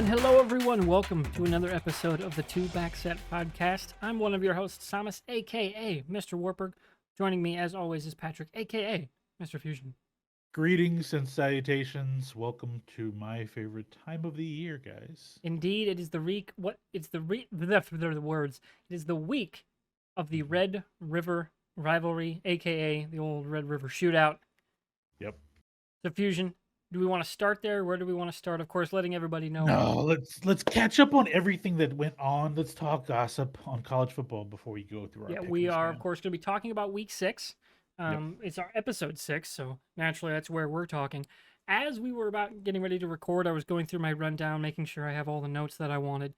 And hello, everyone. Welcome to another episode of the Two Backset Podcast. I'm one of your hosts, Thomas, a.k.a. Mr. Warburg. Joining me, as always, is Patrick, a.k.a. Mr. Fusion. Greetings and salutations. Welcome to my favorite time of the year, guys. Indeed, it is the week. The words. It is the week of the Red River rivalry, a.k.a. the old Red River Shootout. Yep. So, Fusion, do we want to start there? Where do we want to start? Of course, letting everybody know. No, let's catch up on everything that went on. Let's talk gossip on college football before we go through our Yeah, pick'ems, we are, of man. course, going to be talking about Week 6. Yep. It's our episode 6, so naturally that's where we're talking. As we were about getting ready to record, I was going through my rundown, making sure I have all the notes that I wanted.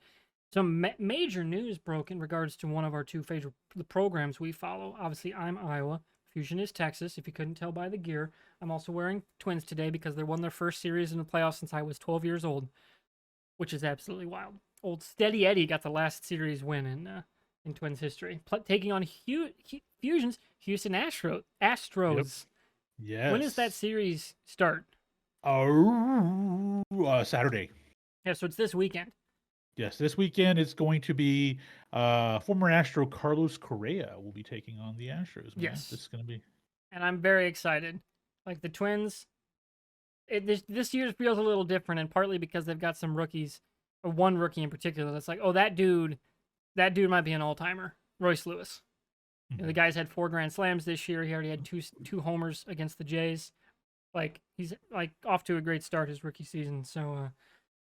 Some major news broke in regards to one of our two favorite programs we follow. Obviously, I'm Iowa. Fusion is Texas, if you couldn't tell by the gear. I'm also wearing Twins today because they won their first series in the playoffs since I was 12 years old, which is absolutely wild. Old Steady Eddie got the last series win in Twins history, taking on Fusion's Houston Astros. Yep. Yes. When does that series start? Saturday. Yeah, so it's this weekend. Yes, this weekend it's going to be former Astro Carlos Correa will be taking on the Astros, man. Yes. This is going to be. And I'm very excited. Like the Twins, this year feels a little different, and partly because they've got some rookies, or one rookie in particular that's like, oh, that dude might be an all-timer. Royce Lewis. You know, the guy's had 4 grand slams this year. He already had two homers against the Jays. Like he's like off to a great start his rookie season. So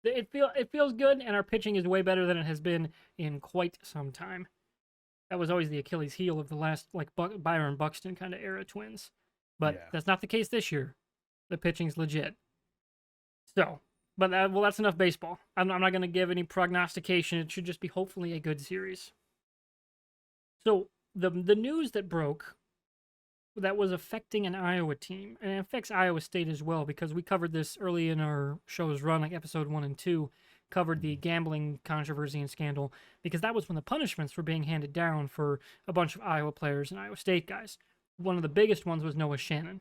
it feels good, and our pitching is way better than it has been in quite some time. That was always the Achilles heel of the last like Byron Buxton kind of era Twins, but that's not the case this year. The pitching's legit. So, but that's enough baseball. I'm not going to give any prognostication. It should just be hopefully a good series. So the news that broke that was affecting an Iowa team, and it affects Iowa State as well, because we covered this early in our show's run, like episode 1 and 2, covered the gambling controversy and scandal, because that was when the punishments were being handed down for a bunch of Iowa players and Iowa State guys. One of the biggest ones was Noah Shannon,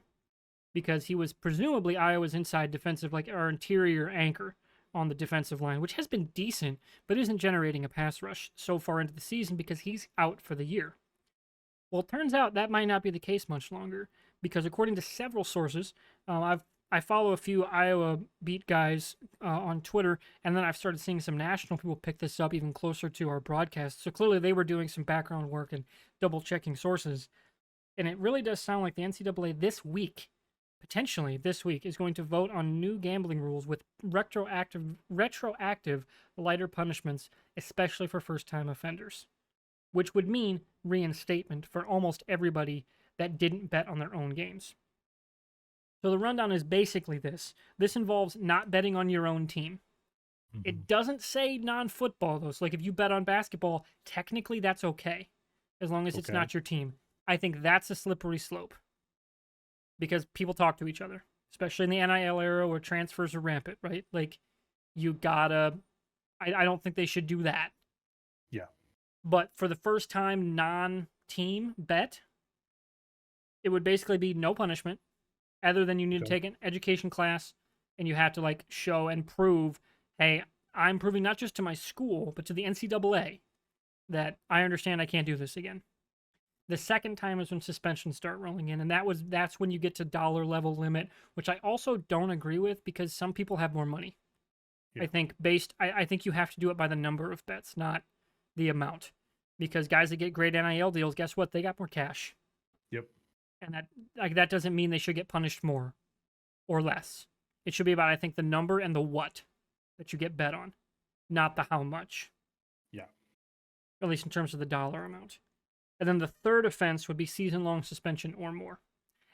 because he was presumably Iowa's inside defensive, like our interior anchor on the defensive line, which has been decent, but isn't generating a pass rush so far into the season because he's out for the year. Well, it turns out that might not be the case much longer, because according to several sources, I follow a few Iowa beat guys on Twitter, and then I've started seeing some national people pick this up even closer to our broadcast. So clearly they were doing some background work and double-checking sources. And it really does sound like the NCAA this week, potentially this week, is going to vote on new gambling rules with retroactive lighter punishments, especially for first-time offenders, which would mean reinstatement for almost everybody that didn't bet on their own games. So the rundown is basically this. This involves not betting on your own team. Mm-hmm. It doesn't say non-football, though. So like if you bet on basketball, technically that's okay, as long as it's not your team. I think that's a slippery slope, because people talk to each other, especially in the NIL era where transfers are rampant, right? Like, you gotta... I don't think they should do that. Yeah. But for the first time non-team bet, it would basically be no punishment, other than you need to take an education class, and you have to like show and prove, hey, I'm proving not just to my school, but to the NCAA that I understand I can't do this again. The second time is when suspensions start rolling in, and that's when you get to dollar level limit, which I also don't agree with, because some people have more money. Yeah. I think you have to do it by the number of bets, not the amount. Because guys that get great NIL deals, guess what? They got more cash. Yep. And that doesn't mean they should get punished more or less. It should be about, I think, the number and the what that you get bet on, not the how much. Yeah. At least in terms of the dollar amount. And then the third offense would be season-long suspension or more.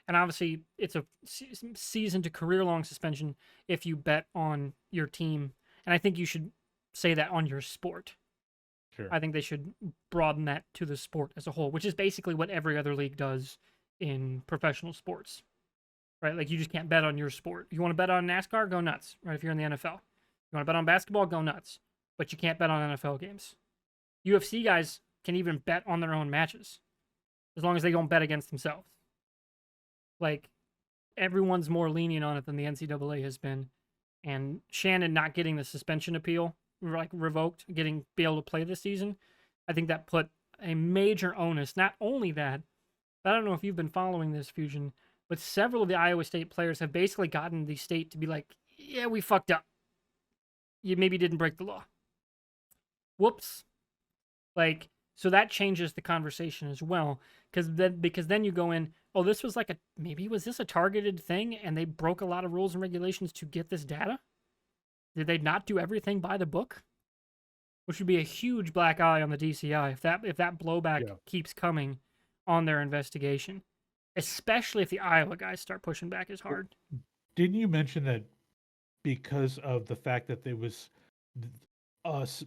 And obviously, it's a season to career-long suspension if you bet on your team. And I think you should say that on your sport. Sure. I think they should broaden that to the sport as a whole, which is basically what every other league does in professional sports. Right? Like, you just can't bet on your sport. You want to bet on NASCAR? Go nuts. Right? If you're in the NFL. You want to bet on basketball? Go nuts. But you can't bet on NFL games. UFC guys can even bet on their own matches, as long as they don't bet against themselves. Like, everyone's more lenient on it than the NCAA has been. and Shannon not getting the suspension appeal like revoked, be able to play this season, I think that put a major onus. Not only that, but I don't know if you've been following this, Fusion, but several of the Iowa State players have basically gotten the state to be like, yeah, we fucked up. You maybe didn't break the law. Whoops. Like, so that changes the conversation as well. Because then you go in, oh, this was like maybe was this a targeted thing and they broke a lot of rules and regulations to get this data? Did they not do everything by the book? Which would be a huge black eye on the DCI if that blowback Yeah. keeps coming on their investigation, especially if the Iowa guys start pushing back as hard. Didn't you mention that because of the fact that there was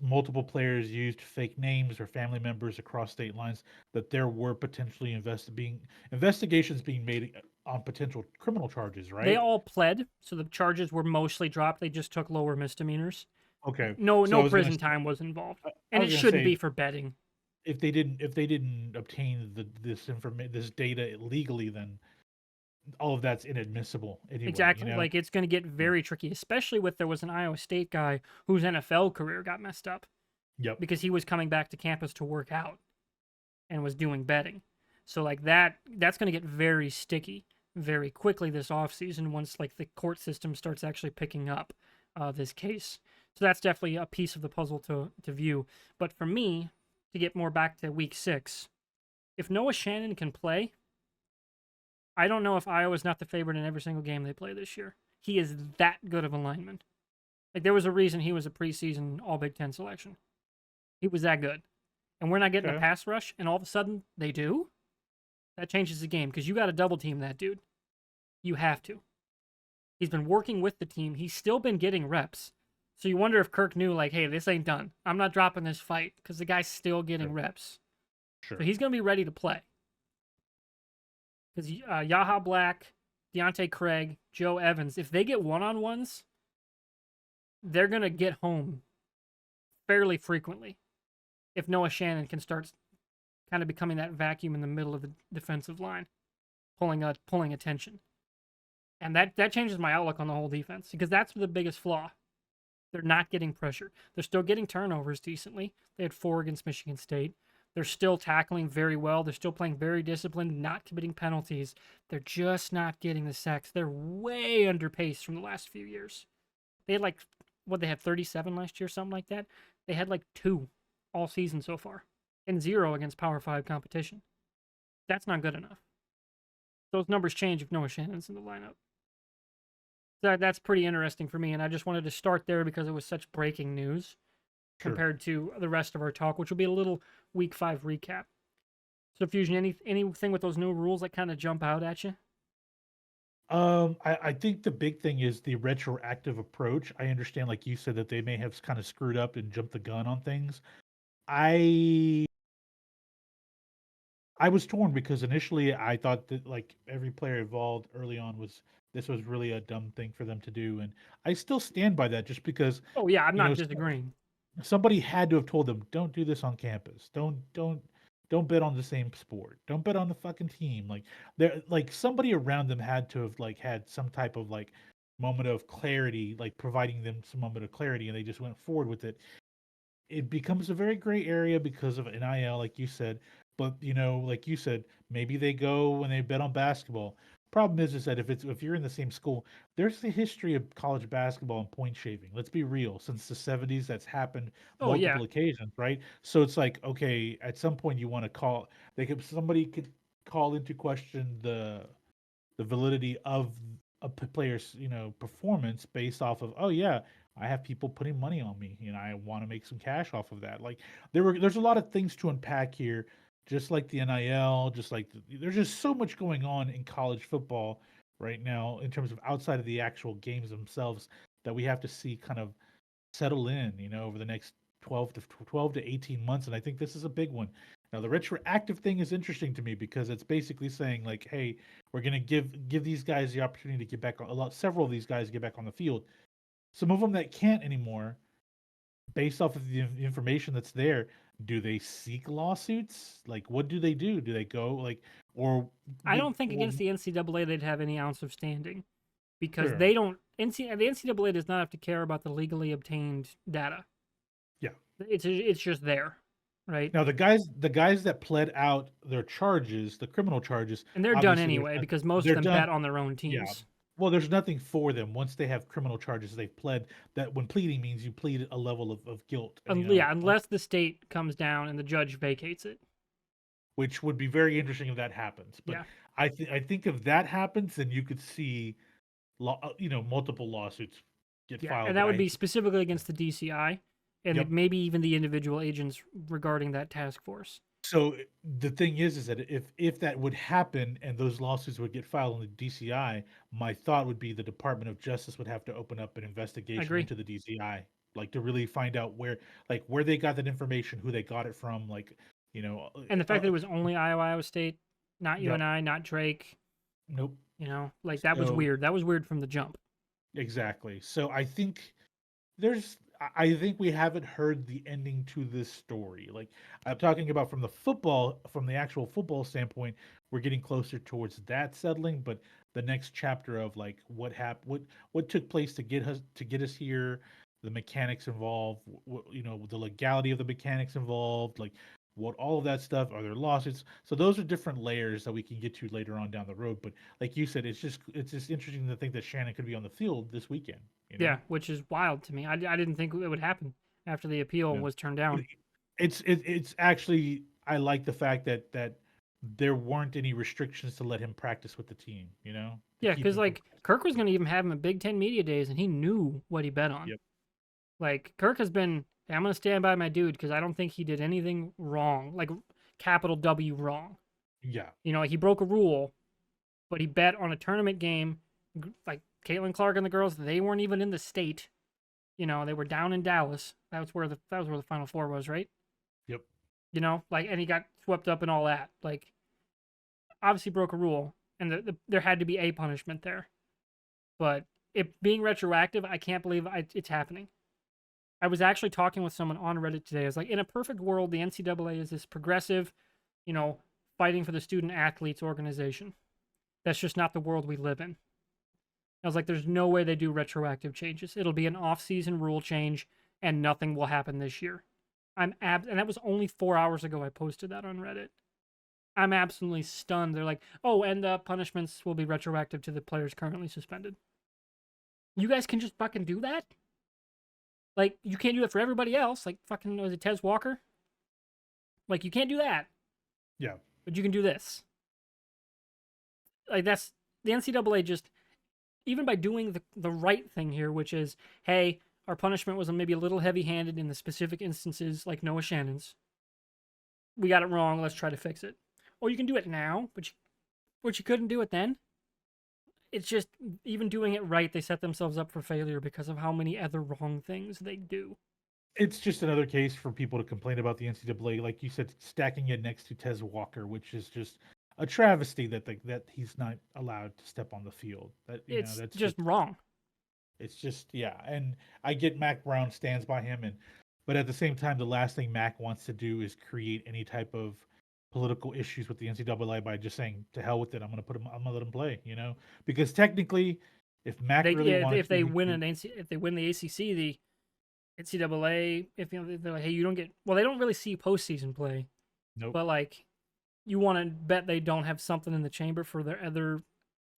multiple players used fake names or family members across state lines, that there were potentially investigations being made on potential criminal charges, They right? all pled, so the charges were mostly dropped. They just took lower misdemeanors. Okay. No, So no prison time was involved, I and was it gonna shouldn't say be for betting. if they didn't obtain this data illegally, then all of that's inadmissible anyway, you Exactly. know? Like it's going to get Yeah. very tricky, especially with there was an Iowa State guy whose NFL career got messed up Yep. because he was coming back to campus to work out and was doing betting. So like that's going to get very sticky very quickly this offseason once like the court system starts actually picking up this case. So that's definitely a piece of the puzzle to view. But for me, to get more back to week 6, if Noah Shannon can play, I don't know if Iowa's not the favorite in every single game they play this year. He is that good of a lineman. Like there was a reason he was a preseason All Big Ten selection. He was that good. And we're not getting a Okay. pass rush, and all of a sudden they do? That changes the game because you got to double team that dude. You have to. He's been working with the team. He's still been getting reps. So you wonder if Kirk knew, like, hey, this ain't done. I'm not dropping this fight because the guy's still getting Sure. reps. So Sure. he's going to be ready to play. Because Yaha Black, Deontay Craig, Joe Evans, if they get one-on-ones, they're going to get home fairly frequently if Noah Shannon can start kind of becoming that vacuum in the middle of the defensive line, pulling attention. And that changes my outlook on the whole defense because that's the biggest flaw. They're not getting pressure. They're still getting turnovers decently. They had 4 against Michigan State. They're still tackling very well. They're still playing very disciplined, not committing penalties. They're just not getting the sacks. They're way under pace from the last few years. They had they had 37 last year, something like that. They had 2 all season so far and 0 against Power 5 competition. That's not good enough. Those numbers change if Noah Shannon's in the lineup. That's pretty interesting for me, and I just wanted to start there because it was such breaking news Sure. compared to the rest of our talk, which will be a little Week 5 recap. So, Fusion, anything with those new rules that kind of jump out at you? I think the big thing is the retroactive approach. I understand, like you said, that they may have kind of screwed up and jumped the gun on things. I I was torn because initially I thought that like every player involved early on was this was really a dumb thing for them to do, and I still stand by that just because Oh yeah, I'm you not know disagreeing. somebody had to have told them, "Don't do this on campus. Don't bet on the same sport. Don't bet on the fucking team." Like there, like somebody around them had to have like had some type of like moment of clarity, like providing them some moment of clarity, and they just went forward with it. It becomes a very gray area because of NIL, like you said. But like you said, maybe they go when they bet on basketball. Problem is that if you're in the same school, there's a history of college basketball and point shaving. Let's be real. Since the '70s, that's happened Oh yeah, multiple occasions, right? So it's like, okay, at some point you want to call. Somebody could call into question the validity of a player's performance based off of, oh yeah, I have people putting money on me and I want to make some cash off of that. Like there's a lot of things to unpack here, just like the NIL, just like there's just so much going on in college football right now in terms of outside of the actual games themselves that we have to see kind of settle in, over the next 12 to 18 months. And I think this is a big one. Now, the retroactive thing is interesting to me because it's basically saying like, hey, we're going to give these guys the opportunity to get back on several of these guys get back on the field. Some of them that can't anymore, based off of the information that's there, do they seek lawsuits? Like, what do they do? Do they go like, or I don't think or against the NCAA they'd have any ounce of standing. because Sure. they don't. The NCAA does not have to care about the legally obtained data. Yeah. It's just there, right? Now the guys that pled out their charges, the criminal charges, And they're done obviously anyway because most of they're them done. bet on their own Yeah. teams. Well, there's nothing for them once they have criminal charges. They've pled that when pleading means you plead a level of guilt, and Yeah, unless the state comes down and the judge vacates it. which would be very interesting if that happens. But Yeah, I think if that happens, then you could see multiple lawsuits get yeah, filed. and But that would I be specifically against the DCI and Yep. maybe even the individual agents regarding that task force. So the thing is that if that would happen and those lawsuits would get filed in the DCI, my thought would be the Department of Justice would have to open up an I investigation agree. into the DCI, like to really find out where they got that information, who they got it from, you know, And the fact that it was only Iowa State, not yep, UNI, not Drake, nope. like that was So weird. That was weird from the jump. exactly. So I think we haven't heard the ending to this story. Like I'm talking about from the actual football standpoint, we're getting closer towards that settling, but the next chapter of like what happened, what took place to get us here, the mechanics involved, the legality of the mechanics involved, like what all of that stuff, are there lawsuits? So those are different layers that we can get to later on down the road. But like you said, it's just interesting to think that Shannon could be on the field this weekend, you know? Yeah, which is wild to me. I didn't think it would happen after the appeal Yeah. was turned But down. it's actually I like the fact that there weren't any restrictions to let him practice with the team, to Yeah, keep because him from like Kirk was going to even have him at Big Ten Media Days, and he knew what he bet on. Yep. Like Kirk has been, I'm going to stand by my dude because I don't think he did anything wrong, like capital W wrong. Yeah. He broke a rule, but he bet on a tournament game. Like Caitlin Clark and the girls, they weren't even in the state. They were down in Dallas. That was where the Final Four was, right? Yep. And he got swept up and all that. Like, obviously broke a rule, and there had to be a punishment there. But it being retroactive, I can't believe it's happening. I was actually talking with someone on Reddit today. I was like, in a perfect world, the NCAA is this progressive, you know, fighting for the student athletes organization. That's just not the world we live in. I was like, there's no way they do retroactive changes. It'll be an off-season rule change, and nothing will happen this year. And that was only 4 hours ago. I posted that on Reddit. I'm absolutely stunned. They're like, oh, and the punishments will be retroactive to the players currently suspended. You guys can just fucking do that? Like, you can't do it for everybody else. Like, fucking, was it Tez Walker? Like, you can't do that. Yeah. But you can do this. Like, that's the NCAA just, even by doing the right thing here, which is, hey, our punishment was maybe a little heavy handed in the specific instances, like Noah Shannon's. We got it wrong. Let's try to fix it. Or you can do it now, but you couldn't do it then. It's just, even doing it right, they set themselves up for failure because of how many other wrong things they do. It's just another case for people to complain about the NCAA, like you said, stacking it next to Tez Walker, which is just a travesty that he's not allowed to step on the field. It's That's just wrong. it's just yeah. And I get Mac Brown stands by him, but at the same time, the last thing Mac wants to do is create any type of political issues with the NCAA by just saying to hell with it. I'm gonna let him play. Because technically, if Mac They really yeah, wanted if they to, win if they win the ACC, the NCAA, if they're like, hey, you don't get, well, they don't really see postseason play, nope. but like, you want to bet they don't have something in the chamber for their other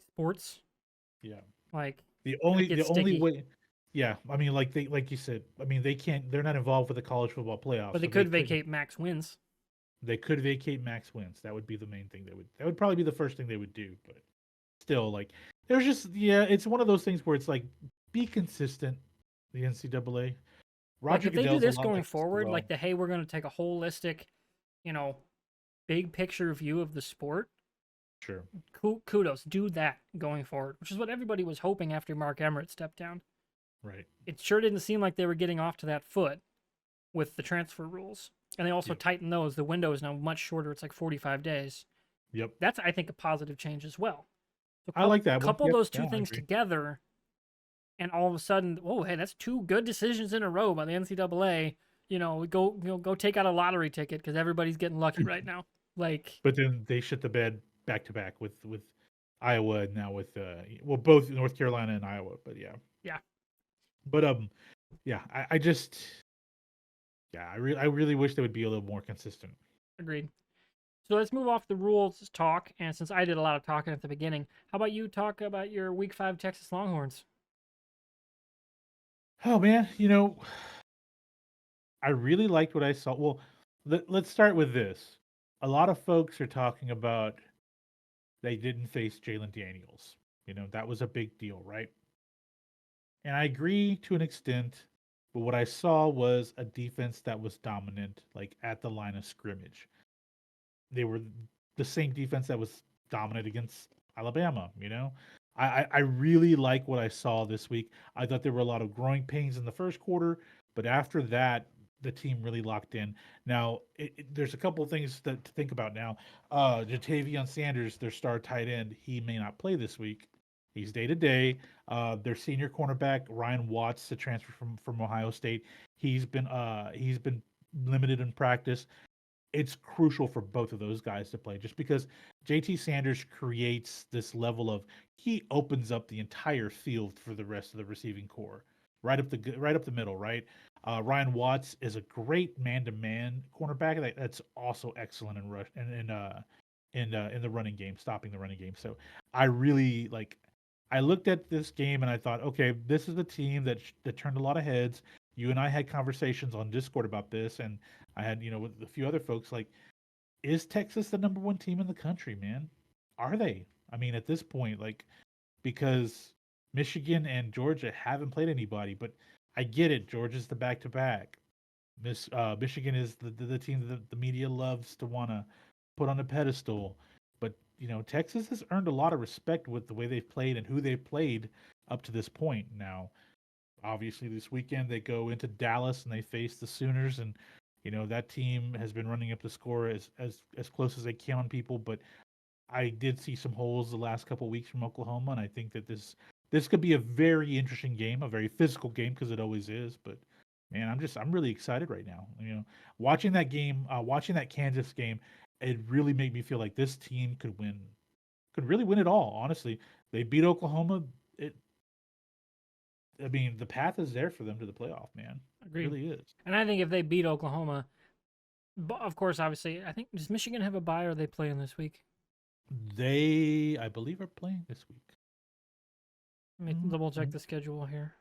sports. Yeah. Like, The that only gets the only sticky. way, yeah. I mean, like you said, I mean they can't. They're not involved with the college football playoffs, But they so they could couldn't. vacate max wins. They could vacate max wins. That would be the main thing they would. That would probably be the first thing they would do. But still, like, there's just yeah. It's one of those things where it's like, be consistent. The NCAA. Like, Roger if they do Goodell's a this lot going like this as forward, well. like hey, we're going to take a holistic, you know, big picture view of the sport. Sure. Kudos, do that going forward, which is what everybody was hoping after Mark Emmert stepped down. Right. It sure didn't seem like they were getting off to that foot with the transfer rules. And they also Yep. tightened those. The window is now much shorter. It's like 45 days. Yep. That's, I think, a positive change as well. So I like that one. couple Yep. those two Yeah, I things agree. together, and all of a sudden, oh, hey, that's two good decisions in a row by the NCAA. Go take out a lottery ticket because everybody's getting lucky right now. Like, But then they shit the bed back to back with Iowa now with both North Carolina and Iowa, but yeah. Yeah, But yeah, I just yeah, I really wish they would be a little more consistent. agreed. So let's move off the rules talk. And since I did a lot of talking at the beginning, how about you talk about your Week 5 Texas Longhorns? Oh man, I really liked what I saw. Well, let's start with this. A lot of folks are talking about they didn't face Jalen Daniels. That was a big deal, right? And I agree to an extent, but what I saw was a defense that was dominant, like at the line of scrimmage. They were the same defense that was dominant against Alabama. I really like what I saw this week. I thought there were a lot of growing pains in the first quarter, but after that, the team really locked in. Now, there's a couple of things to think about now. Jatavion Sanders, their star tight end, he may not play this week. He's day to day. Their senior cornerback Ryan Watts, the transfer from Ohio State, he's been limited in practice. It's crucial for both of those guys to play just because JT Sanders creates this level of he opens up the entire field for the rest of the receiving core, right up the middle, right? Ryan Watts is a great man-to-man cornerback that's also excellent in rush and in the running game, stopping the running game. So I really like. I looked at this game and I thought, okay, this is the team that turned a lot of heads. You and I had conversations on Discord about this, and I had, with a few other folks, like, is Texas the number one team in the country, man? Are they? I mean, at this point, like, because Michigan and Georgia haven't played anybody, but I get it. Georgia's the back to back. Michigan is the team that the media loves to want to put on a pedestal. But, Texas has earned a lot of respect with the way they've played and who they've played up to this point. Now, obviously, this weekend they go into Dallas and they face the Sooners, and that team has been running up the score as close as they can on people. But I did see some holes the last couple of weeks from Oklahoma, and I think that this could be a very interesting game, a very physical game because it always is. But man, I'm really excited right now. Watching that game, watching that Kansas game, it really made me feel like this team could really win it all. Honestly, they beat Oklahoma. It I mean, the path is there for them to the playoff, man. It Agreed. really is. And I think if they beat Oklahoma, but of course, obviously, I think does Michigan have a bye or are they playing this week? They, I believe, are playing this week. Let me double check the schedule here.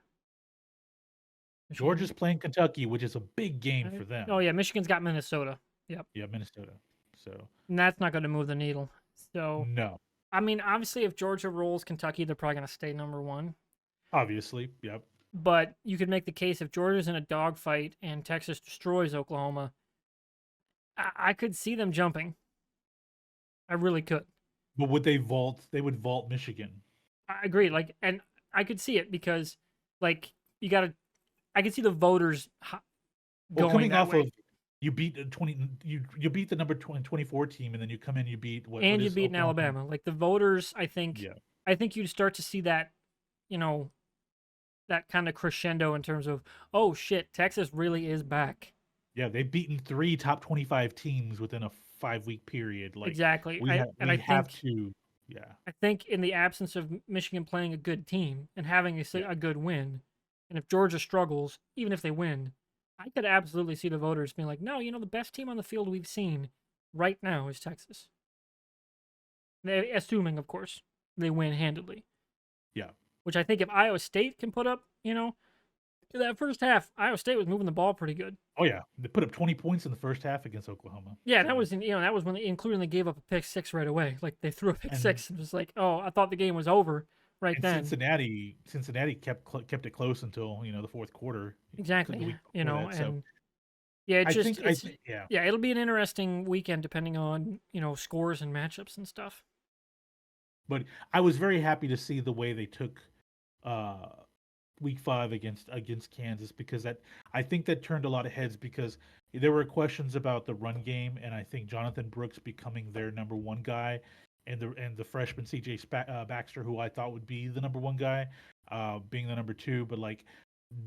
Michigan. Georgia's playing Kentucky, which is a big game for Oh them. yeah, Michigan's got Minnesota. Yep, Yeah, Minnesota. So and that's not going to move the needle. So no, I mean, obviously, if Georgia rolls Kentucky, they're probably going to stay number one. obviously, yep. But you could make the case if Georgia's in a dogfight and Texas destroys Oklahoma, I could see them jumping. I really could. But would they vault? They would vault Michigan. I agree. Like, and I could see it because, like, you got to. I could see the voters Well, going coming that off way. of you beat 20, you beat the number 24 team, and then you come in, you beat what And you is beat in Oklahoma? Alabama. Like the voters, Yeah, I think you'd start to see that, you know, that kind of crescendo in terms of, oh shit, Texas really is back. yeah. They've beaten 3 top 25 teams within a 5 week period. Like Exactly. we have, I we have think to. Yeah, in the absence of Michigan playing a good team and having yeah. a good win, and if Georgia struggles, even if they win, I could absolutely see the voters being like, no, the best team on the field we've seen right now is Texas. Assuming, of course, they win handedly. Yeah. Which I think if Iowa State can put up, that first half, Iowa State was moving the ball pretty good. Oh yeah, they put up 20 points in the first half against Oklahoma. Yeah, So, that was that was when including they gave up a pick six right away. Like they threw a pick and six and was like, oh, I thought the game was over right and then. Cincinnati kept it close until the fourth quarter, the Exactly. week before that. So And yeah, I think yeah. yeah, it'll be an interesting weekend depending on scores and matchups and stuff. But I was very happy to see the way they took uh week 5 against Kansas, because that I think that turned a lot of heads, because there were questions about the run game, and I think Jonathan Brooks becoming their number one guy, and the freshman CJ Baxter, who I thought would be the number one guy, being the number two. But like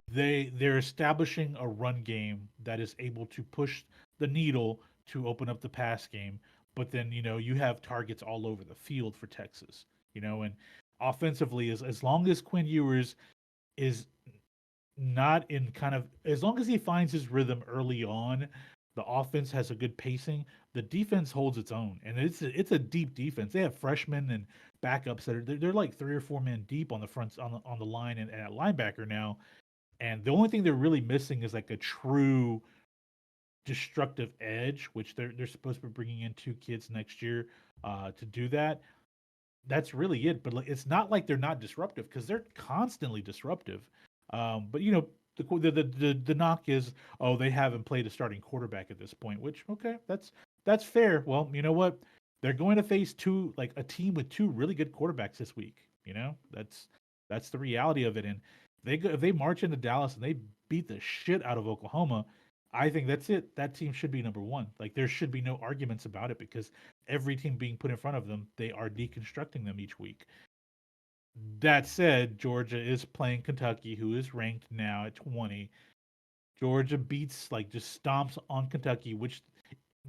they're establishing a run game that is able to push the needle to open up the pass game. But then you have targets all over the field for Texas. And offensively, as long as Quinn Ewers is not in kind of as long as he finds his rhythm early on, the offense has a good pacing. The defense holds its own, and it's a deep defense. They have freshmen and backups that are they're like 3 or 4 men deep on the fronts on the line and at linebacker now. And the only thing they're really missing is like a true destructive edge, which they're supposed to be bringing in 2 kids next year to do that. That's really it. But like, it's not like they're not disruptive because they're constantly disruptive. But the knock is, oh, they haven't played a starting quarterback at this point. Which okay, that's fair. Well, you know what? They're going to face a team with 2 really good quarterbacks this week. That's the reality of it. And if they march into Dallas and they beat the shit out of Oklahoma, I think that's it. That team should be number one. Like there should be no arguments about it because every team being put in front of them, they are deconstructing them each week. That said, Georgia is playing Kentucky, who is ranked now at 20. Georgia beats just stomps on Kentucky, which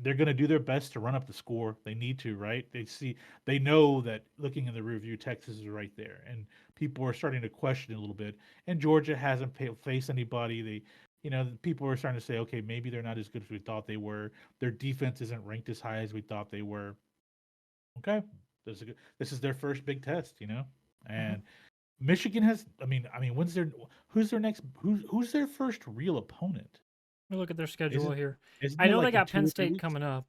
they're going to do their best to run up the score. They need to, right? They know that looking in the review, Texas is right there, and people are starting to question it a little bit. And Georgia hasn't faced anybody. People are starting to say, okay, maybe they're not as good as we thought they were. Their defense isn't ranked as high as we thought they were. Okay, this is their first big test, and Michigan has. I mean, who's their first real opponent? Let me look at their schedule Isn't here. isn't I it know they like in got Penn 2 or 3 State weeks? coming up.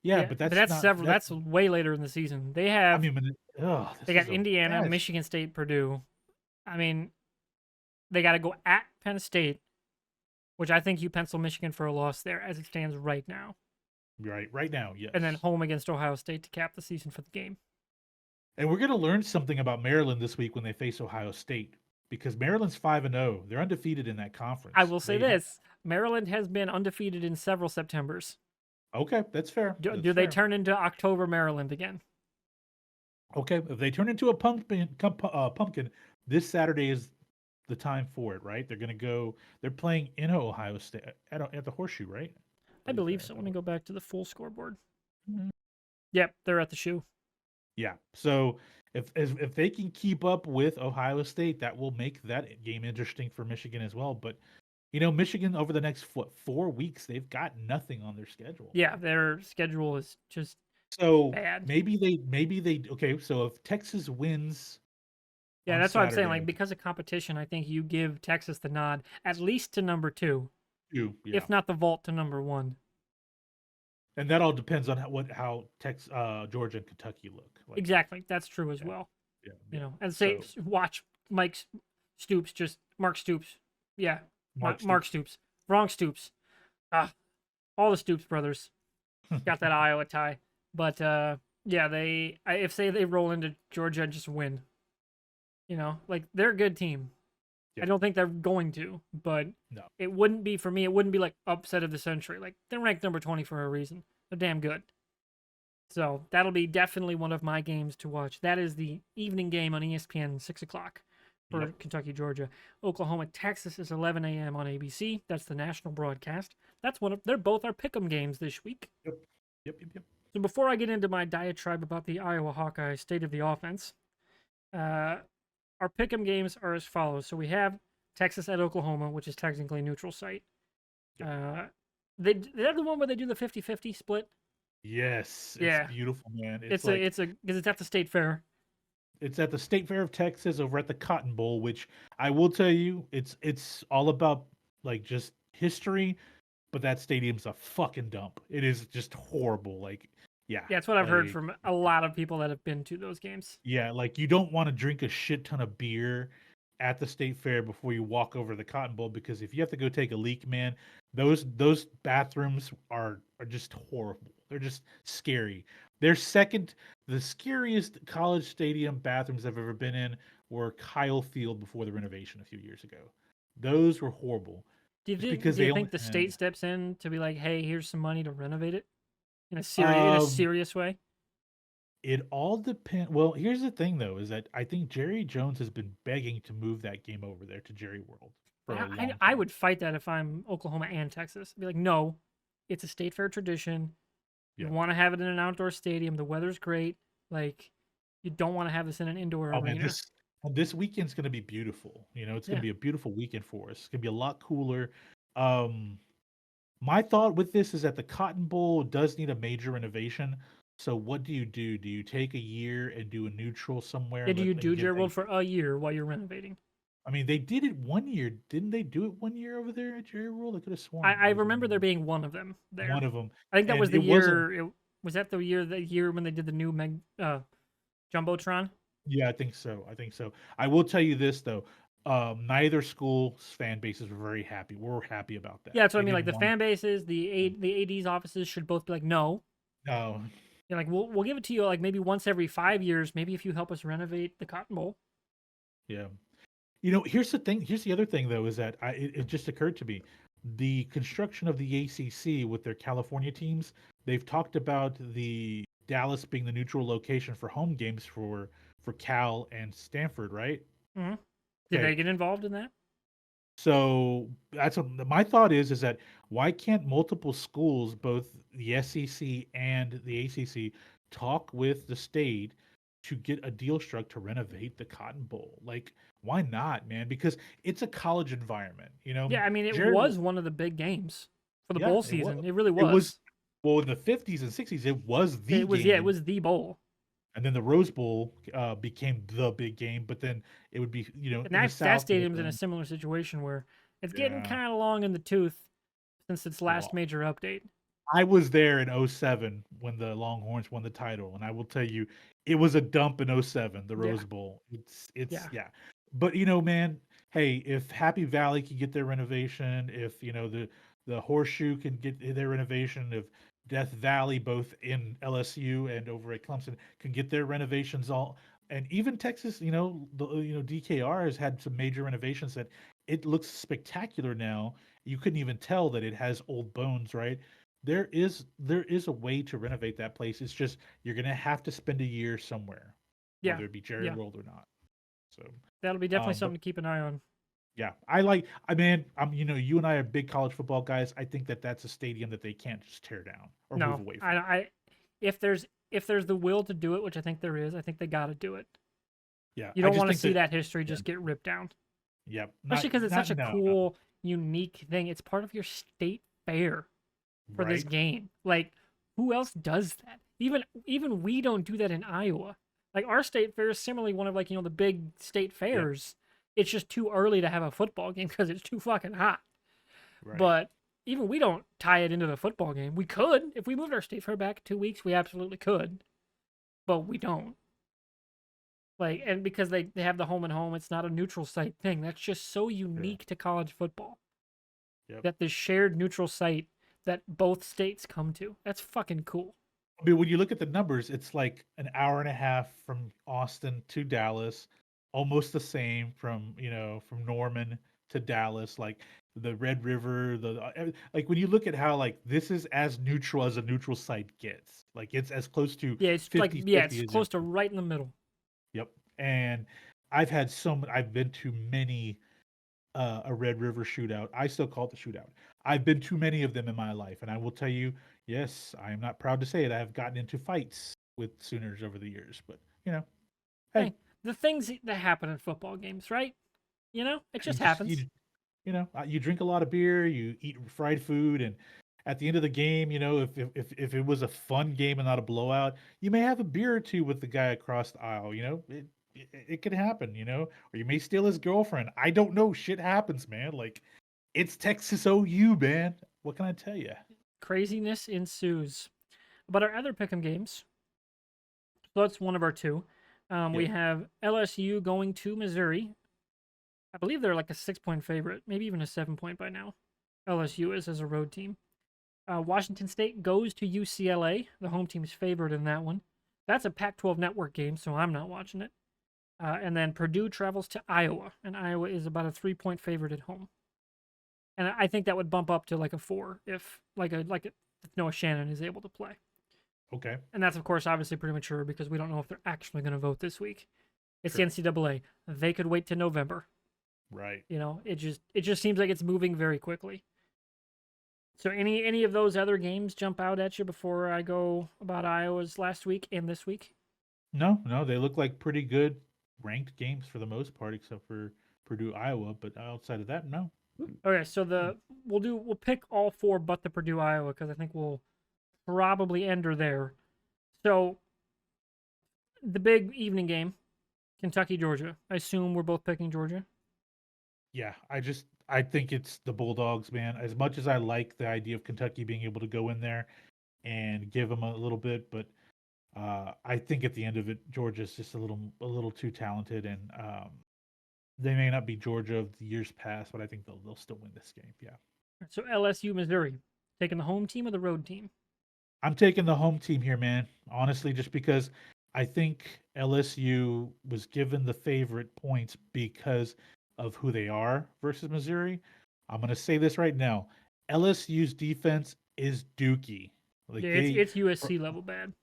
Yeah, Yeah, but but that's that's not several. that's. That's way later in the season. They I have mean, they this got is a Indiana, bad. Michigan State, Purdue. I mean, they got to go at Penn State, which I think you pencil Michigan for a loss there as it stands right now, Right now, and then yes. home against Ohio State to cap the season for the game. And we're going to learn something about Maryland this week when they face Ohio State because Maryland's 5-0. They're undefeated in that I conference. will say this: Maryland has been undefeated in several Septembers. Okay, that's fair. That's Do they fair. turn into October Maryland again? Okay, if they turn into a pumpkin, this Saturday is the time for it, right? They're going to go. They're playing in Ohio State at the Horseshoe, right? I I believe believe they're so. at Let the me go back to the full scoreboard. Horseshoe. Yep, they're at the shoe. Yeah. So if they can keep up with Ohio State, that will make that game interesting for Michigan as well. But Michigan over the next 4 weeks, they've got nothing on their schedule. Yeah, their schedule is just So bad. maybe they okay. So if Texas wins Yeah, on that's what I'm saying. Like Saturday, because of competition, I think you give Texas the nod at least to number 2, yeah, if not the vault to number 1. and that all depends on how Georgia and Kentucky look. Like, Exactly, that's true as yeah, well. yeah, You yeah. know, and say So watch Mark Stoops. Yeah, Mark Mark Stoops. Stoops, wrong Stoops. Ah, all the Stoops brothers got that Iowa tie. But yeah, if say they roll into Georgia and just win, like they're a good team. I Yeah, don't think they're going to, but no, it wouldn't be for me. It wouldn't be like upset of the century. Like they're ranked number 20 for a reason. They're damn good. So that'll be definitely one of my games to watch. That is the evening game on ESPN, 6 o'clock for yep, Kentucky, Georgia. Oklahoma, Texas is 11 a.m. on ABC. That's the national broadcast. They're both our pick'em games this week. yep, yep. So before I get into my diatribe about the Iowa Hawkeyes state of the offense, our pick'em games are as follows. So we have Texas at Oklahoma, which is technically a neutral site. Yep. They're the one where they do the 50-50 split. Yes, it's Yeah, beautiful, man. it's because it's at the state fair. It's at the State Fair of Texas over at the Cotton Bowl, which I will tell you, it's all about just history, but that stadium's a fucking dump. It is just horrible. Yeah, Yeah, that's what I've heard like from a lot of people that have been to those games. yeah, you don't want to drink a shit ton of beer at the State Fair before you walk over the Cotton Bowl because if you have to go take a leak, man, those bathrooms are just horrible. They're just scary. They're second the scariest college stadium bathrooms I've ever been in were Kyle Field before the renovation a few years ago. Those were horrible. Just because Do you they only think the state steps in to be like, hey, here's some money to renovate it in a um serious way? it all depends. Well, here's the thing though, is that I think Jerry Jones has been begging to move that game over there to Jerry World for a long I time. would fight that if I'm Oklahoma and Texas. I'd be like, no, it's a state fair tradition. You Yeah. want to have it in an outdoor stadium. The weather's great. Like, You don't want to have this in an indoor Oh man, arena. this weekend's gonna be beautiful. You know, it's gonna Yeah. be a beautiful weekend for us. It's gonna be a lot cooler. Um, my thought with this is that the Cotton Bowl does need a major renovation. So what do you do? Do you take a year and do a neutral somewhere Yeah, and do let you and do get Jerry World for a year while you're renovating? I mean, they did it one year, didn't they do it one year over there at Jerry World? I could have I, sworn I it was remember there being one of them there. one of them, I think that and was the it wasn't. year. Was that the year when they did the new jumbotron? Yeah, I think so. I think so. I will tell you this though, neither school's fan bases were very happy. We're happy about that. Yeah, that's what I They mean. Like didn't the want. fan bases, the AD's offices should both be like, no. No, You're like, we'll give it to you like maybe once every 5 years. Maybe if you help us renovate the Cotton Bowl. yeah. You know, here's the thing. Here's the other thing, though, is that it just occurred to me, the construction of the ACC with their California teams. They've talked about the Dallas being the neutral location for home games for Cal and Stanford, right? Hmm. Did Okay, they get involved in that? so that's what my thought is that why can't multiple schools, both the SEC and the ACC, talk with the state to get a deal struck to renovate the Cotton Bowl? Like, why not, man? Because it's a college environment, you know. Yeah, I mean, it Jared, was one of the big games for the yeah, bowl it was. season. It really It was was. well in the 50s and 60s. It was the It was, yeah, it game, was the bowl. and then the Rose Bowl became the big game. But then it would be, And in the that South, you stadium's in a know, similar situation where it's getting yeah. kind of long in the tooth since its last Well, major update. I was there in '07 when the Longhorns won the title, and I will tell you, it was a dump in '07, the Yeah, Rose Bowl. It's yeah, yeah. But, man, hey, if Happy Valley can get their renovation, if, the Horseshoe can get their renovation, if Death Valley, both in LSU and over at Clemson, can get their renovations all and even Texas, DKR has had some major renovations that it looks spectacular now. You couldn't even tell that it has old bones, right? There is a way to renovate that place. It's just you're gonna have to spend a year somewhere, yeah, whether it be Jerry yeah. World or not. So, That'll be definitely but something to keep an eye on. yeah, you and I are big college football guys. I think that that's a stadium that they can't just tear down or move No, away from. I if there's the will to do it, which I think there is, I think they got to do it. Yeah, You I don't just want to think see that. that history Yeah, just get ripped down, yeah, especially because it's such a no, cool, unique thing. It's part of your state fair for this right? game. Like, who else does that? Even we don't do that in Iowa. Like our state fair is similarly one of like the big state Yep, fairs. It's just too early to have a football game because it's too fucking hot. right. But even we don't tie it into the football game. We could if we moved our state fair back 2 weeks. We absolutely could, but we don't. Like, and because they have the home and home, it's not a neutral site thing. That's just so Yeah, unique to college football. yep. That this shared neutral site that both states come to. That's fucking cool. I mean, when you look at the numbers, it's like an hour and a half from Austin to Dallas, almost the same from Norman to Dallas. Like the Red River, like when you look at how like this is as neutral as a neutral site gets. Like it's as close to Yeah, it's like, yeah, 50-50 it's as it. close to right in the middle. Yep. And I've been to many a Red River shootout. I still call it the shootout. I've been to many of them in my life, and I will tell you, yes, I am not proud to say it. I have gotten into fights with Sooners over the years, but hey, Hey, the things that happen in football games, right? It you just just you happens. you drink a lot of beer, you eat fried food, and at the end of the game, if it was a fun game and not a blowout, you may have a beer or two with the guy across the aisle. It could happen, or you may steal his girlfriend. I don't know. Shit happens, man. Like it's Texas OU, man. What can I tell you? Craziness ensues. But our other pick'em games, so that's one of our two. We Yep. have LSU going to Missouri. I believe they're like a 6 point favorite, maybe even a 7 point by now. LSU is as a road team. Washington State goes to UCLA. The home team's favored in that one. That's a Pac 12 network game, so I'm not watching it. And then Purdue travels to Iowa, and Iowa is about a 3 point favorite at home. And I think that would bump up to like a 4 if Noah Shannon is able to play. Okay. And that's of course obviously premature because we don't know if they're actually going to vote this week. It's the True. NCAA. They could wait to November. Right. It just seems like it's moving very quickly. So any of those other games jump out at you before I go about Iowa's last week and this week? No, they look like pretty good ranked games for the most part, except for Purdue, Iowa. But outside of that, no. Okay, so we'll pick all four but the Purdue Iowa because I think we'll probably end her there. So the big evening game, Kentucky Georgia. I assume we're both picking Georgia. Yeah, I think it's the Bulldogs, man. As much as I like the idea of Kentucky being able to go in there and give them a little bit, but I think at the end of it, Georgia's just a little too talented, and they may not be Georgia of the years past, but I think they'll still win this game. Yeah, So LSU Missouri, taking the home team or the road team? I'm taking the home team here, man. Honestly, just because I think LSU was given the favorite points because of who they are versus Missouri. I'm going to say this right now. LSU's defense is dookie. Like Yeah, they it's USC level bad.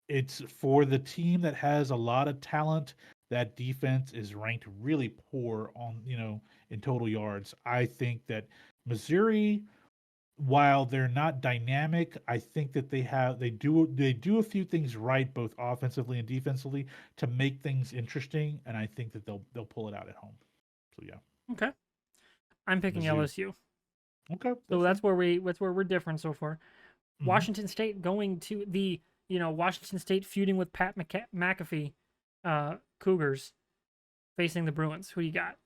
it's for the team that has a lot of talent. That defense is ranked really poor on, in total yards. I think that Missouri, while they're not dynamic, I think that they do a few things right, both offensively and defensively, to make things interesting, and I think that they'll pull it out at home. So yeah, Okay, I'm picking Mizzou. LSU. Okay, So that's fine. that's where we're different so far. Hmm. Washington State going to the Washington State feuding with Pat McAfee, Cougars facing the Bruins. Who you got?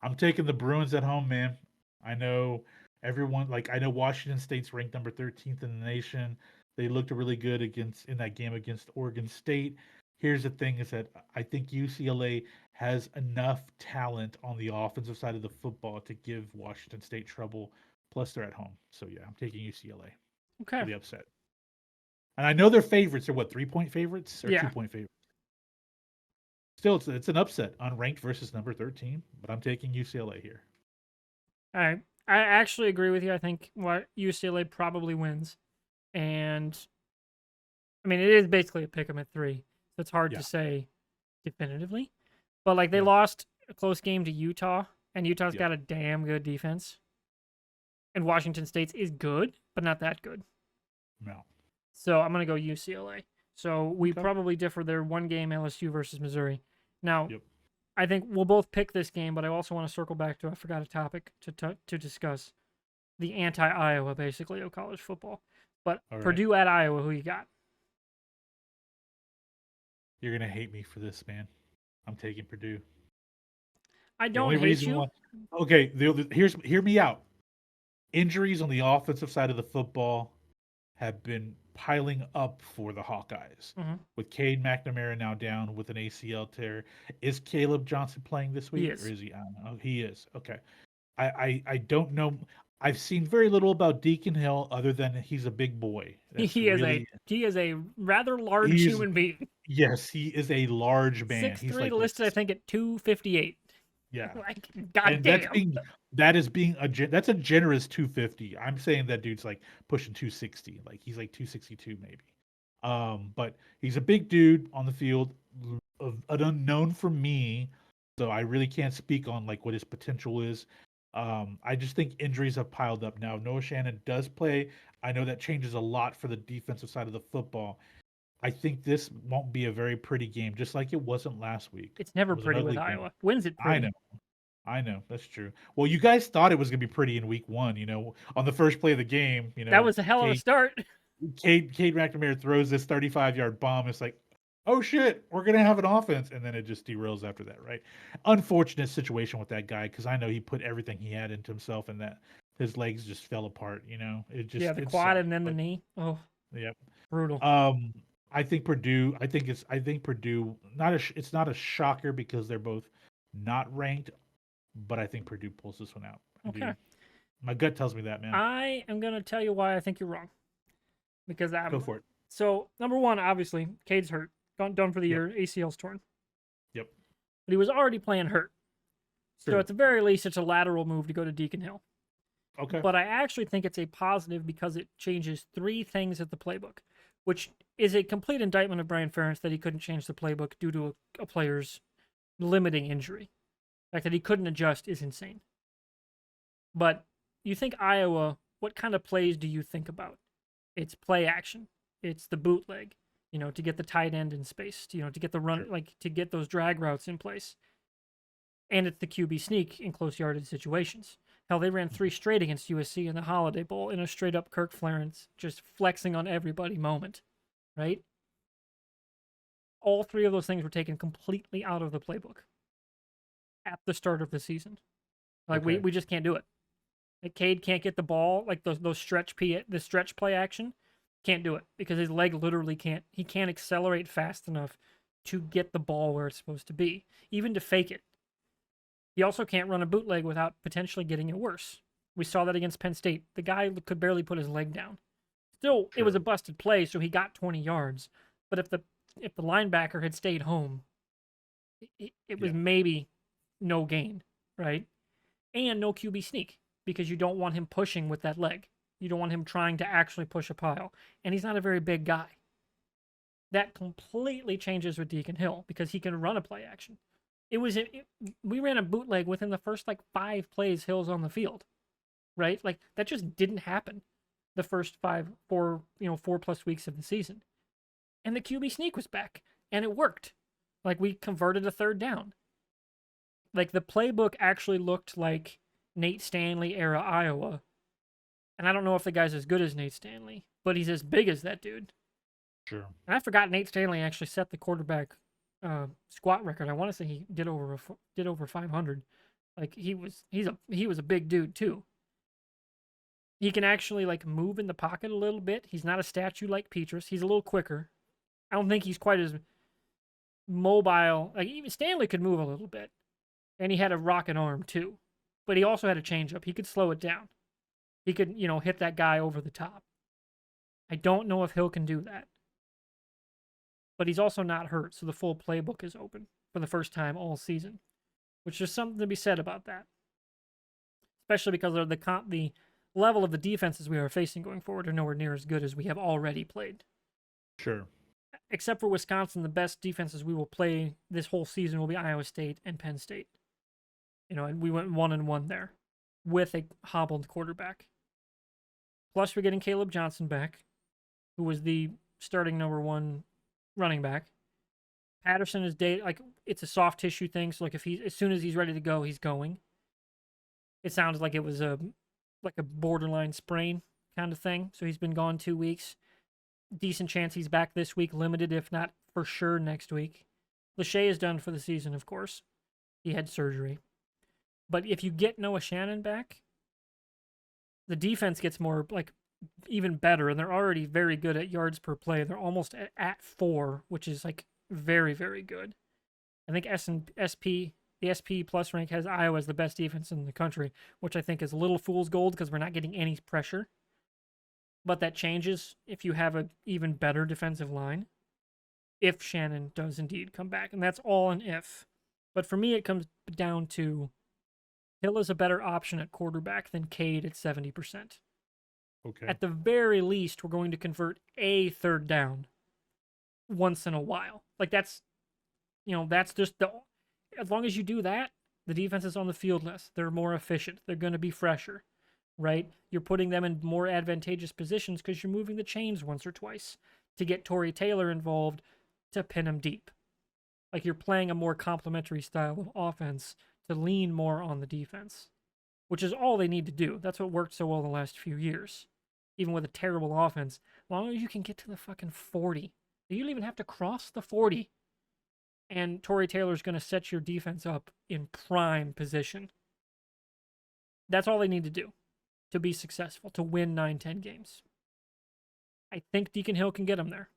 I'm taking the Bruins at home, man. I know I know Washington State's ranked number 13th in the nation. They looked really good in that game against Oregon State. Here's the thing is that I think UCLA has enough talent on the offensive side of the football to give Washington State trouble. Plus they're at home. So yeah, I'm taking UCLA for Okay, the upset. And I know their favorites are what, 3-point favorites or yeah, 2-point favorites? Still, it's an upset, unranked versus number 13, but I'm taking UCLA here. I actually agree with you. I think what UCLA probably wins, and I mean it is basically a pick 'em at 3, so it's hard to Yeah, say definitively. But like they yeah, lost a close game to Utah, and Utah's yep. got a damn good defense, and Washington State's is good, but not that good. No. So I'm gonna go UCLA. So we Okay. probably differ there. One game LSU versus Missouri. Now Yep. I think we'll both pick this game, but I also want to circle back to I forgot a topic to discuss the anti Iowa basically of college football. But All right. Purdue at Iowa, who you got? You're gonna hate me for this, man. I'm taking Purdue. I The don't only hate reason you. why. Okay. Hear me out. Injuries on the offensive side of the football have been piling up for the Hawkeyes. Hmm. With Cade McNamara now down with an ACL tear, is Caleb Johnson playing this He week or is. is he? I don't know. He is. Okay. I don't know. I've seen very little about Deacon Hill other than he's a big boy. That's really He is a rather large he's human being. yes, he is a large man. He's 6'3", like what listed I think at 258. yeah. Like And goddamn. that is being that's a generous 250. I'm saying that dude's like pushing 260. Like he's like 262 maybe. But he's a big dude on the field, an unknown for me, so I really can't speak on like what his potential is. I just think injuries have piled up now. If Noah Shannon does play, I know that changes a lot for the defensive side of the football. I think this won't be a very pretty game, just like it wasn't last week. It's never It was an pretty with ugly game. Iowa. Wins it I know. pretty. I know, that's true. Well, you guys thought it was gonna be pretty in week one, on the first play of the game, That was a hell of a Cade start. Cade McNamara throws this 35-yard bomb. It's like, oh shit, we're gonna have an offense, and then it just derails after that, right? Unfortunate situation with that guy because I know he put everything he had into himself, and that his legs just fell apart. Yeah, the It quad sucked. and then the But knee. Oh, yeah, brutal. I think Purdue. I think Purdue. It's not a shocker because they're both not ranked, but I think Purdue pulls this one out. I do. Okay. My gut tells me that, man. I am gonna tell you why I think you're wrong. Because Go I'm for it. so number one, obviously, Cade's hurt. Done for the Yep. year. ACL's torn. Yep. But he was already playing hurt. So True. at the very least, it's a lateral move to go to Deacon Hill. Okay. But I actually think it's a positive because it changes three things at the playbook, which is a complete indictment of Brian Ferentz that he couldn't change the playbook due to a player's limiting injury. The fact that he couldn't adjust is insane. But you think Iowa, what kind of plays do you think about? It's play action. It's the bootleg. to get the tight end in space, to get the run, Sure. like to get those drag routes in place. And it's the QB sneak in close yardage situations. Hell, they ran 3 straight against USC in the Holiday Bowl in a straight up Kirk Ferentz just flexing on everybody moment, right? All 3 of those things were taken completely out of the playbook at the start of the season. Like Okay. we just can't do it. Like Cade can't get the ball, like the stretch play action, can't do it because his leg literally can't. He can't accelerate fast enough to get the ball where it's supposed to be, even to fake it. He also can't run a bootleg without potentially getting it worse. We saw that against Penn State. The guy could barely put his leg down. Still, it was a Sure. busted play, so he got 20 yards. But if the linebacker had stayed home, it was Yeah. maybe no gain, right? And no QB sneak because you don't want him pushing with that leg. You don't want him trying to actually push a pile. And he's not a very big guy. That completely changes with Deacon Hill because he can run a play action. We ran a bootleg within the first like 5 plays Hill's on the field, right? Like that just didn't happen the first 4+ weeks of the season. And the QB sneak was back and it worked. Like we converted a 3rd down. Like the playbook actually looked like Nate Stanley era Iowa. And I don't know if the guy's as good as Nate Stanley, but he's as big as that dude. Sure. And I forgot Nate Stanley actually set the quarterback squat record. I want to say he did over 500. Like he was a big dude too. He can actually like move in the pocket a little bit. He's not a statue like Petrus. He's a little quicker. I don't think he's quite as mobile. Like even Stanley could move a little bit, and he had a rocket arm too. But he also had a changeup. He could slow it down. He could hit that guy over the top. I don't know if Hill can do that. But he's also not hurt, so the full playbook is open for the first time all season, which is something to be said about that. Especially because of the level of the defenses we are facing going forward are nowhere near as good as we have already played. Sure. Except for Wisconsin, the best defenses we will play this whole season will be Iowa State and Penn State. And we went 1-1 there with a hobbled quarterback. Plus, we're getting Caleb Johnson back, who was the starting number 1 running back. Patterson is it's a soft tissue thing, so like as soon as he's ready to go, he's going. It sounds like it was a borderline sprain kind of thing, so he's been gone 2 weeks. Decent chance he's back this week, limited if not for sure next week. Lachey is done for the season, of course. He had surgery. But if you get Noah Shannon back, the defense gets more even better, and they're already very good at yards per play. They're almost at 4, which is very, very good. I think the SP plus rank has Iowa as the best defense in the country, which I think is a little fool's gold because we're not getting any pressure. But that changes if you have an even better defensive line, if Shannon does indeed come back. And that's all an if. But for me, it comes down to Hill is a better option at quarterback than Cade at 70%. Okay. At the very least, we're going to convert a 3rd down once in a while. That's just as long as you do that, the defense is on the field less. They're more efficient. They're going to be fresher, right? You're putting them in more advantageous positions because you're moving the chains once or twice to get Torrey Taylor involved to pin him deep. Like you're playing a more complementary style of offense to lean more on the defense, which is all they need to do. That's what worked so well the last few years. Even with a terrible offense, as long as you can get to the fucking 40. You don't even have to cross the 40. And Torrey Taylor's going to set your defense up in prime position. That's all they need to do to be successful, to win 9-10 games. I think Deacon Hill can get them there.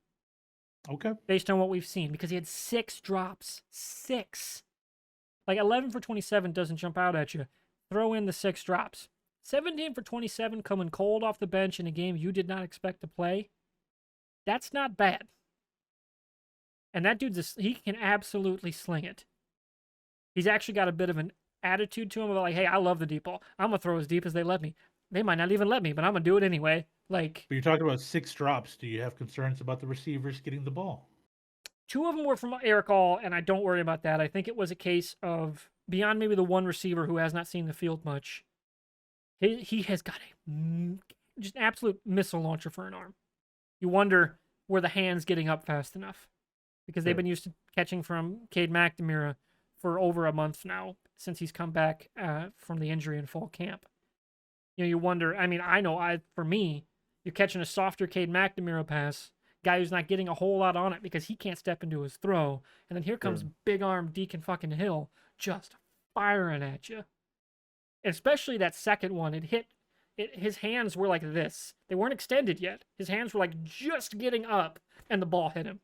Okay. Based on what we've seen, because he had 6 drops. 6. 11 for 27 doesn't jump out at you. Throw in the 6 drops. 17 for 27 coming cold off the bench in a game you did not expect to play. That's not bad. And that he can absolutely sling it. He's actually got a bit of an attitude to him about hey, I love the deep ball. I'm going to throw as deep as they let me. They might not even let me, but I'm going to do it anyway. But you're talking about 6 drops. Do you have concerns about the receivers getting the ball? 2 of them were from Eric All, and I don't worry about that. I think it was a case of beyond maybe the one receiver who has not seen the field much. He has got just an absolute missile launcher for an arm. You wonder, were the hands getting up fast enough? Because they've Sure. been used to catching from Cade McNamara for over a month now since he's come back from the injury in fall camp. You wonder. I mean, for me, you're catching a softer Cade McNamara pass, guy who's not getting a whole lot on it because he can't step into his throw, and then here comes Sure. big arm Deacon fucking Hill just firing at you. Especially that second one, it hit. His hands were like this. They weren't extended yet. His hands were like just getting up, and the ball hit him.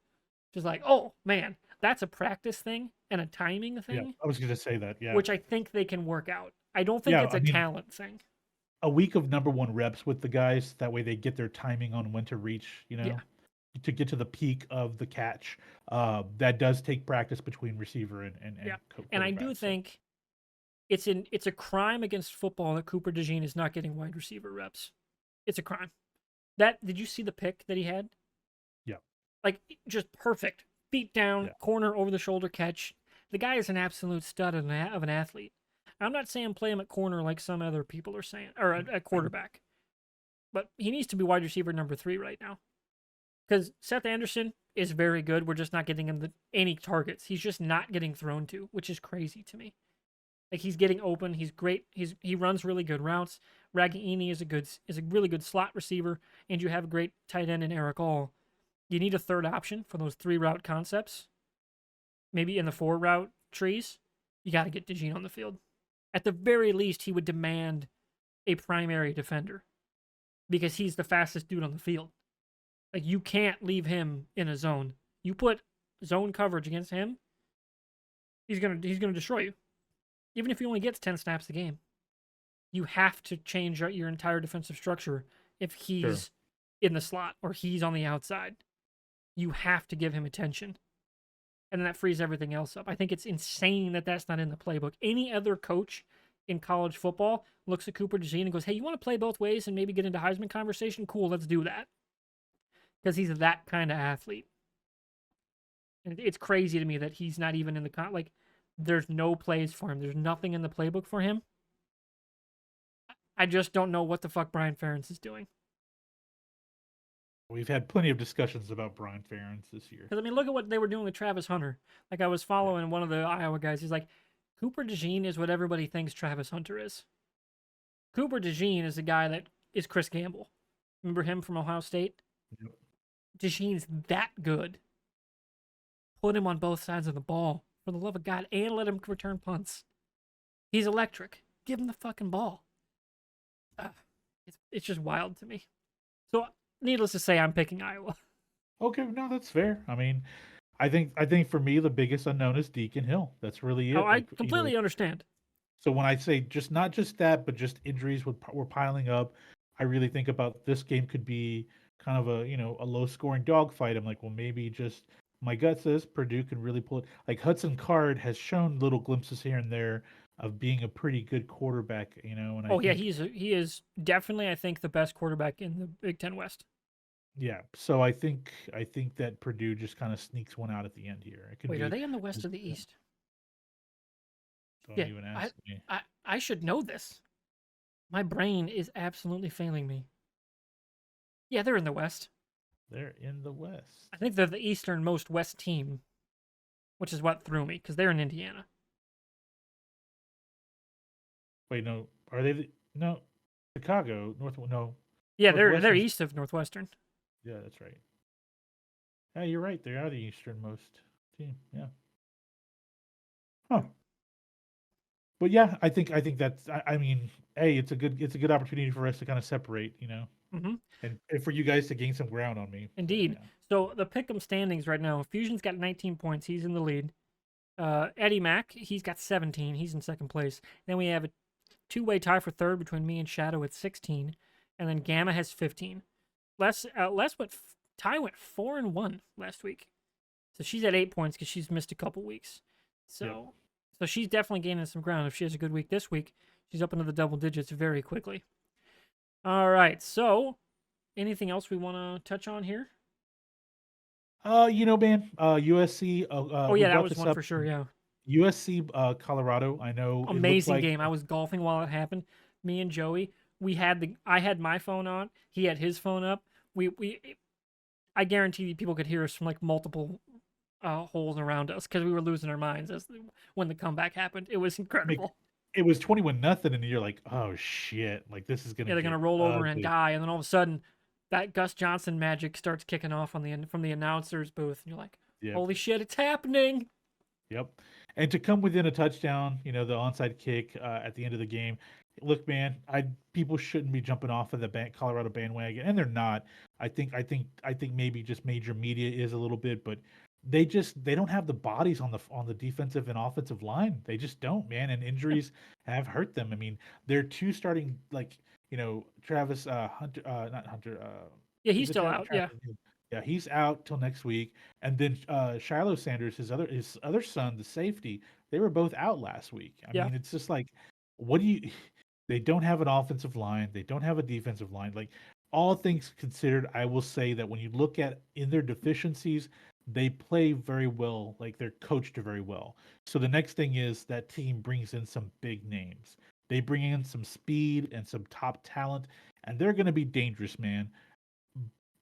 Just like, oh man, that's a practice thing and a timing Yeah, thing, I was gonna say that. Yeah, which I think they can work out. I don't think yeah. it's I a mean, talent thing. a week of number one reps with the guys. That way, they get their timing on when to reach. Yeah, To get to the peak of the catch. That does take practice between receiver yeah. and And I do quarterback. So think it's a crime against football that Cooper DeJean is not getting wide receiver reps. It's a crime. Did you see the pick that he had? yeah, Like just perfect. Feet down, yeah, corner over the shoulder catch. The guy is an absolute stud of an athlete. I'm not saying play him at corner like some other people are saying, or at quarterback, but he needs to be wide receiver number 3 right now. Because Seth Anderson is very good. We're just not getting him any targets. He's just not getting thrown to, which is crazy to me. Like he's getting open. He's great. He runs really good routes. Ragaini is a really good slot receiver, and you have a great tight end in Eric All. You need a third option for those 3 route concepts. Maybe in the 4 route trees, you got to get DeJean on the field. At the very least, he would demand a primary defender because he's the fastest dude on the field. Like you can't leave him in a zone. You put zone coverage against him, he's gonna destroy you. Even if he only gets 10 snaps a game, you have to change your entire defensive structure if sure. he's in the slot or he's on the outside. You have to give him attention. And then that frees everything else up. I think it's insane that that's not in the playbook. Any other coach in college football looks at Cooper DeJean and goes, hey, you want to play both ways and maybe get into Heisman conversation? Cool, let's do that. Because he's that kind of athlete. And it's crazy to me that he's not even in the like. There's no plays for him. There's nothing in the playbook for him. I just don't know what the fuck Brian Ferentz is doing. We've had plenty of discussions about Brian Ferentz this year. Because I mean, look at what they were doing with Travis Hunter. Like I was following one of the Iowa guys. He's like, Cooper DeJean is what everybody thinks Travis Hunter is. Cooper DeJean is the guy that is Chris Gamble. Remember him from Ohio State? Yep. DeJean's that good. Put him on both sides of the ball, for the love of God, and let him return punts. He's electric. Give him the fucking ball. It's just wild to me. So, needless to say, I'm picking Iowa. Okay, no, that's fair. I mean, I think for me the biggest unknown is Deacon Hill. That's really it. Oh, I Like, completely understand. so when I say just not just that, but just injuries were piling up, I really think about this game could be kind of a low scoring dogfight. I'm like, well, maybe just my gut says Purdue can really pull it. Like Hudson Card has shown little glimpses here and there of being a pretty good quarterback, and I Oh yeah, think he is definitely, I think, the best quarterback in the Big Ten West. yeah. So I think that Purdue just kind of sneaks one out at the end here. It could Wait, are be. they in the West or the East? Don't Yeah, even I ask me. I should know this. My brain is absolutely failing me. Yeah, they're in the West. They're in the West. I think they're the easternmost West team, which is what threw me because they're in Indiana. Wait, no. Are they? No. Chicago, no. Yeah, they're Northwestern's. east of Northwestern. Yeah, that's right. Yeah, you're right. They are the easternmost team. Yeah. Huh. But yeah, I think that's. I mean, hey, it's a good opportunity for us to kind of separate, Mm-hmm. and for you guys to gain some ground on me. So Indeed. yeah. So the pick'em standings right now, Fusion's got 19 points. He's in the lead. Eddie Mack, he's got 17. He's in second place. Then we have a two-way tie for third between me and Shadow at 16, and then Gamma has 15. Ty went 4-1 last week, so she's at 8 points because she's missed a couple weeks. So, so she's definitely gaining some ground. If she has a good week this week, she's up into the double digits very quickly. All right. So, anything else we want to touch on here? Man, USC. Oh We yeah, that brought was this one up. for sure. Yeah. USC, Colorado. I know it looked Amazing like game. I was golfing while it happened. Me and Joey, I had my phone on. He had his phone up. I guarantee you people could hear us from like multiple holes around us because we were losing our minds when the comeback happened. It was I mean, incredible. it was 21-0, and you're like, oh shit, like this is gonna Yeah, they're gonna get roll over and ugly. die, and then all of a sudden, that Gus Johnson magic starts kicking off from the announcers booth, and you're like, Yep. "Holy shit, it's happening!" Yep. And to come within a touchdown, the onside kick at the end of the game. Look, man, I people shouldn't be jumping off of the Colorado bandwagon, and they're not. I think maybe just major media is a little bit, but they don't have the bodies on the defensive and offensive line. They just don't, man. And Yeah, injuries have hurt them. I mean, they're two starting Travis Hunter, not Hunter. yeah, Is he's it still out. Travis? Yeah, Yeah, he's out till next week. And then Shiloh Sanders, his other son, the safety, they were both out last week. I yeah. mean, it's just like, what do you? They don't have an offensive line. They don't have a defensive line. Like all things considered, I will say that when you look at in their deficiencies, they play very well. Like they're coached very well. So the next thing is that team brings in some big names. They bring in some speed and some top talent, and they're going to be dangerous, man.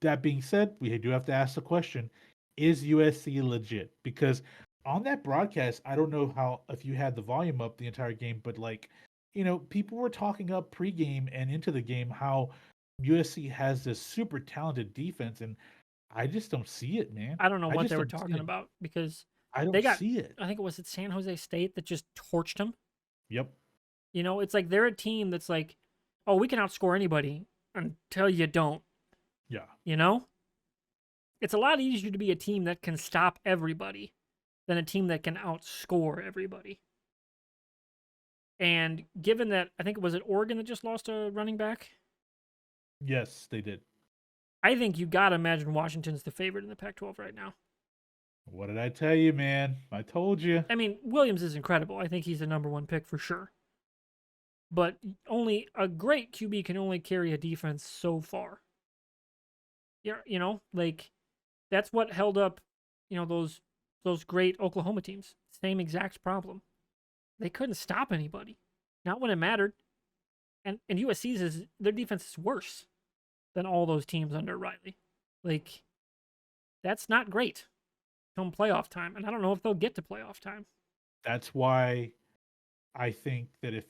That being said, we do have to ask the question: is USC legit? Because on that broadcast, I don't know how if you had the volume up the entire game, but like, people were talking up pregame and into the game how USC has this super talented defense, and I just don't see it, man. I don't know I what just they were don't see talking it. about because I they don't got. see it. I think it was at San Jose State that just torched them. Yep. It's like they're a team that's like, "Oh, we can outscore anybody until you don't." Yeah. You know, it's a lot easier to be a team that can stop everybody than a team that can outscore everybody. And given that, I think it was at Oregon that just lost a running back. Yes, they did. I think you gotta imagine Washington's the favorite in the Pac-12 right now. What did I tell you, man? I told you. I mean, Williams is incredible. I think he's the number one pick for sure. But only a great QB can only carry a defense so far. Yeah, like that's what held up, those great Oklahoma teams. Same exact problem. They couldn't stop anybody. Not when it mattered. And USC's their defense is worse than all those teams under Riley. Like, that's not great come playoff time. And I don't know if they'll get to playoff time. That's why I think that if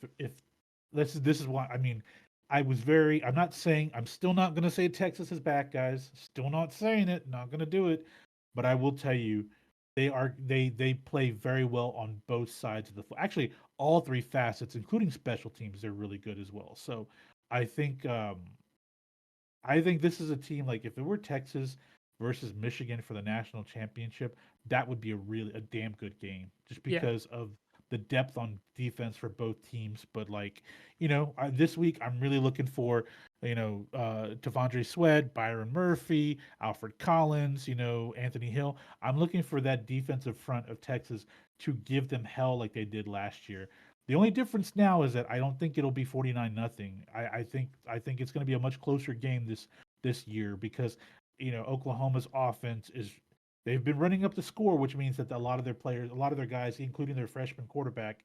this is why I mean I'm not saying I'm still not gonna say Texas is back, guys. Still not saying it, not gonna do it. But I will tell you, they play very well on both sides of the actually all three facets, including special teams, they're really good as well. So I think this is a team like if it were Texas versus Michigan for the national championship, that would be a damn good game just Yeah. because of the depth on defense for both teams. But like, this week I'm really looking for, Tavondre Sweat, Byron Murphy, Alfred Collins, Anthony Hill. I'm looking for that defensive front of Texas to give them hell like they did last year. The only difference now is that I don't think it'll be 49 nothing. I think it's going to be a much closer game this year because Oklahoma's offense is they've been running up the score, which means that a lot of their players, a lot of their guys, including their freshman quarterback,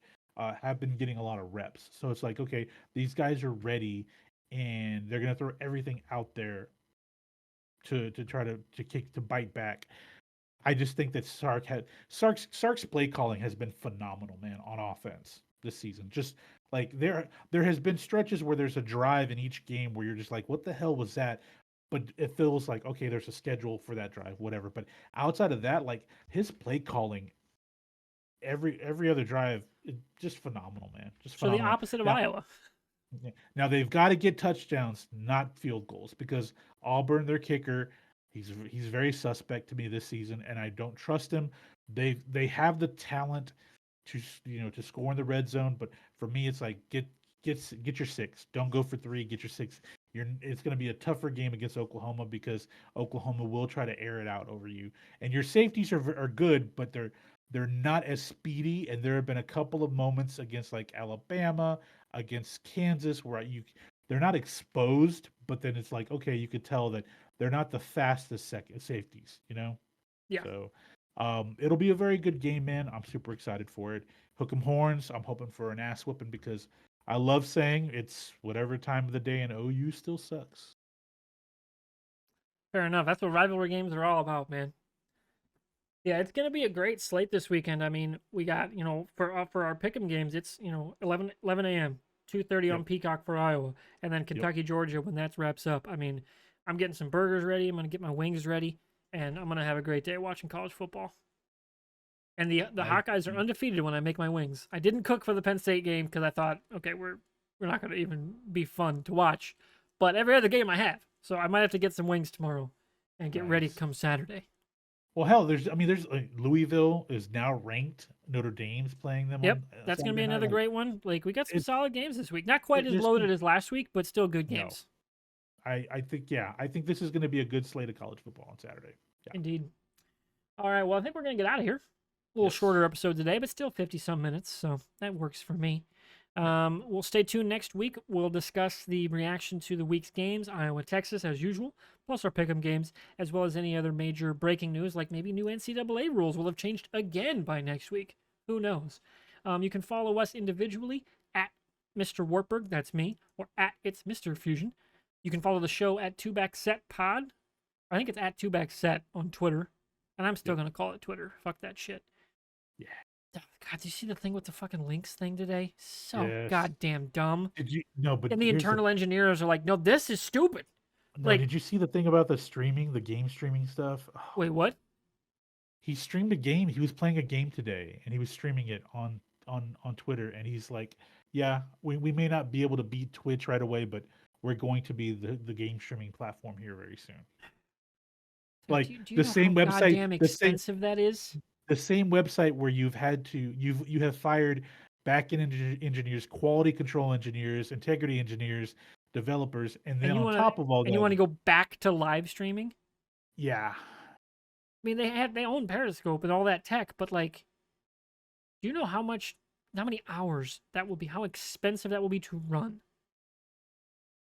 have been getting a lot of reps. So it's like, okay, these guys are ready, and they're going to throw everything out there to try to bite back. I just think that Sark's play calling has been phenomenal, man, on offense this season. Just like there has been stretches where there's a drive in each game where you're just like, what the hell was that? But it feels like okay, there's a schedule for that drive, whatever. But outside of that, like his play calling every other drive, just phenomenal, man, just So the phenomenal. opposite of Now, Iowa. yeah. Now they've got to get touchdowns, not field goals, because Auburn, their kicker, he's very suspect to me this season, and I don't trust him. They have the talent to score in the red zone, but for me, it's like get your six. Don't go for three. Get your six. It's going to be a tougher game against Oklahoma because Oklahoma will try to air it out over you, and your safeties are good, but they're not as speedy. And there have been a couple of moments against like Alabama, against Kansas, where they're not exposed, but then it's like okay, you could tell that they're not the fastest second safeties, Yeah. So it'll be a very good game, man. I'm super excited for it. Hook 'em horns. I'm hoping for an ass whooping because I love saying it's whatever time of the day and OU still sucks. Fair enough. That's what rivalry games are all about, man. Yeah, it's gonna be a great slate this weekend. I mean, we got for our pick'em games, it's 11 a.m. 2:30 on Yep. Peacock for Iowa, and then Yep. Kentucky Georgia when that wraps up. I mean, I'm getting some burgers ready. I'm gonna get my wings ready, and I'm gonna have a great day watching college football. And the I Hawkeyes are undefeated when I make my wings. I didn't cook for the Penn State game because I thought, okay, we're not gonna even be fun to watch, but every other game I have, so I might have to get some wings tomorrow and get ready nice. come Saturday. Well, hell, there's Louisville is now ranked. Notre Dame's playing them Yep, on that's gonna be Saturday night. another Like great one. Like we got some it, solid games this week. Not quite as there's loaded as last week, but still good no. games. I think this is going to be a good slate of college football on Saturday. Yeah. Indeed. All right, well I think we're gonna get out of here. A little Yes. shorter episode today, but still 50 some minutes, so that works for me. We'll stay tuned next week. We'll discuss the reaction to the week's games, Iowa, Texas, as usual, plus our pick'em games, as well as any other major breaking news, like maybe new NCAA rules will have changed again by next week. Who knows? You can follow us individually at Mr. Wartburg, that's me, or at It's Mr. Fusion. You can follow the show at Two Back Set Pod. I think it's at Two Back Set on Twitter, and I'm still gonna call it Twitter. Fuck that shit. Yeah. God, did you see the thing with the fucking links thing today? So Yes. goddamn dumb. Did you no? But And the here's internal engineers are like, no, this is stupid. no. Like, Did you see the thing about the streaming, the game streaming stuff? Oh, wait, what? he streamed a game. He was playing a game today, and he was streaming it on Twitter. And he's like, "Yeah, we may not be able to beat Twitch right away, but we're going to be the game streaming platform here very soon." Dude, Like do you the know same how website, goddamn expensive that is? the same website where you have fired back-end engineers, quality control engineers, integrity engineers, developers, and then And you on want to top of all and you want that, to go back to live streaming? yeah, I mean, they own Periscope and all that tech, but like, do you know how many hours that will be, how expensive that will be to run?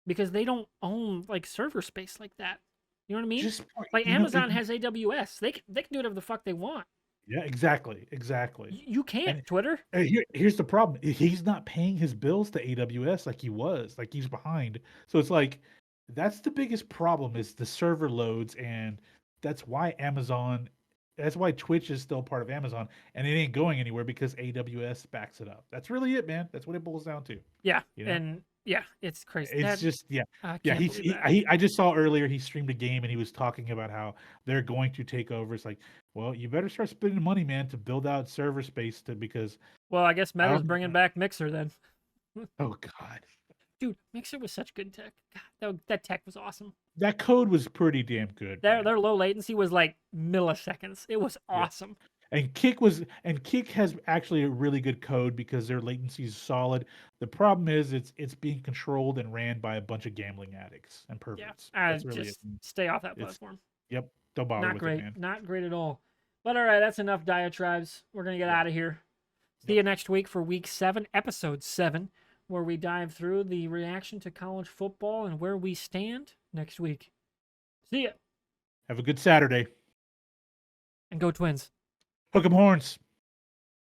Because they don't own like server space like that. You know what I mean? just Like you know, Amazon has AWS. They can do whatever the fuck they want. yeah, exactly. You can't, And Twitter. here's the problem: he's not paying his bills to AWS like he was, like he's behind. So it's like that's the biggest problem is the server loads, and that's why that's why Twitch is still part of Amazon, and it ain't going anywhere because AWS backs it up. That's really it, man. That's what it boils down to. Yeah, You know, and yeah, it's crazy. it's just I yeah. can't believe that. I just saw earlier he streamed a game and he was talking about how they're going to take over. It's like, well, you better start spending money, man, to build out server space because Well, I guess I Meta's don't. bringing back Mixer then. Oh God, Dude, Mixer was such good tech. God, that tech was awesome. that code was pretty damn good, Their man. their low latency was like milliseconds. It was Yeah. awesome. And Kick has actually a really good code because their latency is solid. The problem is it's being controlled and ran by a bunch of gambling addicts and Yeah, perverts. I That's really just it. stay off that It's platform. yep. Don't bother Not with great. it, man. Not great at all. But all right, that's enough diatribes. We're gonna get Yeah. out of here. See Yep. you next week for week 7, episode 7, where we dive through the reaction to college football and where we stand next week. See ya, Have a good Saturday. and go Twins. Hook 'em horns.